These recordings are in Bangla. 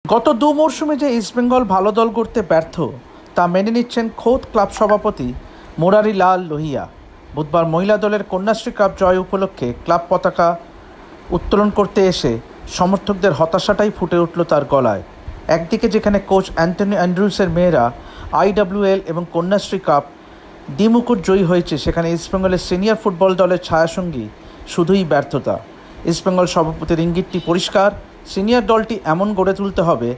গত দু মরশুমে যে ইস্টবেঙ্গল ভালো দল করতে ব্যর্থ তা মেনে নিচ্ছেন খোদ ক্লাব সভাপতি মুরারি লাল লোহিয়া। বুধবার মহিলা দলের কন্যাশ্রী কাপ জয় উপলক্ষে ক্লাব পতাকা উত্তোলন করতে এসে সমর্থকদের হতাশাটাই ফুটে উঠল তার গলায়। একদিকে যেখানে কোচ অ্যান্টনি অ্যান্ড্রুসের মেয়েরা IWL এবং কন্যাশ্রী কাপ দ্বিমুকুট জয়ী হয়েছে, সেখানে ইস্টবেঙ্গলের সিনিয়র ফুটবল দলের ছায়াসঙ্গী শুধুই ব্যর্থতা। ইস্টবেঙ্গল সভাপতির ইঙ্গিতটি পরিষ্কার, সিনিয়র দলটি এমন গড়ে তুলতে হবে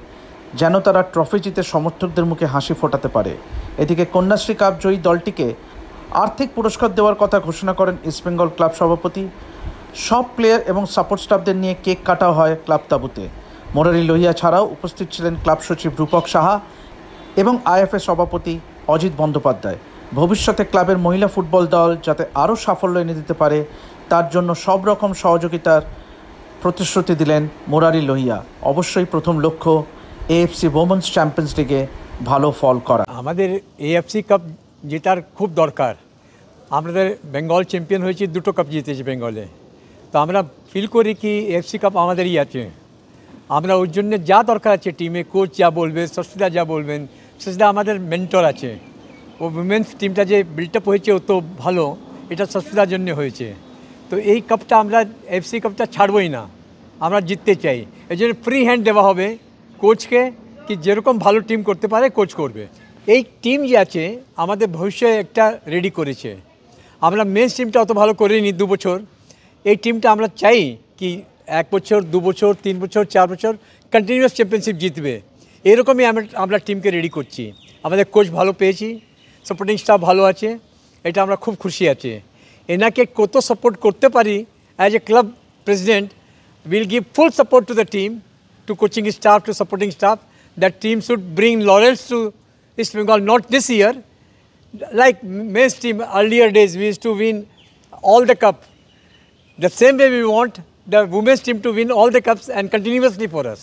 যেন তারা ট্রফি জিতে সমর্থকদের মুখে হাসি ফোটাতে পারে। এদিকে কন্যাশ্রী কাপ জয়ী দলটিকে আর্থিক পুরস্কার দেওয়ার কথা ঘোষণা করেন ইস্টবেঙ্গল ক্লাব সভাপতি। সব প্লেয়ার এবং সাপোর্ট স্টাফদের নিয়ে কেক কাটাও হয় ক্লাব তাঁবুতে। মুরারি লোহিয়া ছাড়াও উপস্থিত ছিলেন ক্লাব সচিব রূপক সাহা এবং IFA সভাপতি অজিত বন্দ্যোপাধ্যায়। ভবিষ্যতে ক্লাবের মহিলা ফুটবল দল যাতে আরও সাফল্য এনে দিতে পারে তার জন্য সব রকম সহযোগিতার প্রতিশ্রুতি দিলেন মুরারি লোহিয়া। অবশ্যই প্রথম লক্ষ্য AFC ওমেন্স চ্যাম্পিয়ন্স লিগে ভালো ফল করা। আমাদের AFC কাপ জেতার খুব দরকার। আমাদের বেঙ্গল চ্যাম্পিয়ন হয়েছে, দুটো কাপ জিতেছে বেঙ্গলে। তো আমরা ফিল করি কি AFC কাপ আমাদেরই আছে। আমরা ওর জন্য যা দরকার আছে টিমে, কোচ যা বলবে, শশীদা যা বলবেন, শশীদা আমাদের মেন্টর আছে। ও উইমেন্স টিমটা যে বিল্ড আপ হয়েছে ও তো ভালো, এটা শশীদার জন্য হয়েছে। তো এই কাপটা আমরা AFC কাপটা ছাড়বই না, আমরা জিততে চাই। এই জন্য ফ্রি হ্যান্ড দেওয়া হবে কোচকে, কি যেরকম ভালো টিম করতে পারে কোচ করবে। এই টিম যে আছে আমাদের ভবিষ্যতে একটা রেডি করেছে। আমরা মেন্স টিমটা অত ভালো করিনি 2 বছর। এই টিমটা আমরা চাই কি 1 বছর, 2 বছর, 3 বছর, 4 বছর কন্টিনিউয়াস চ্যাম্পিয়নশিপ জিতবে। এরকমই আমরা টিমকে রেডি করছি। আমাদের কোচ ভালো পেয়েছি, সাপোর্টিং স্টাফ ভালো আছে, এটা আমরা খুব খুশি আছি। এনাকে কত সাপোর্ট করতে পারি, as a club president will give full support to the team, to coaching staff, to supporting staff. That team should bring laurels to East Bengal, not this year. Like men's team, earlier days we used to win all the cup. The same way we want the women's team to win all the cups and continuously for us.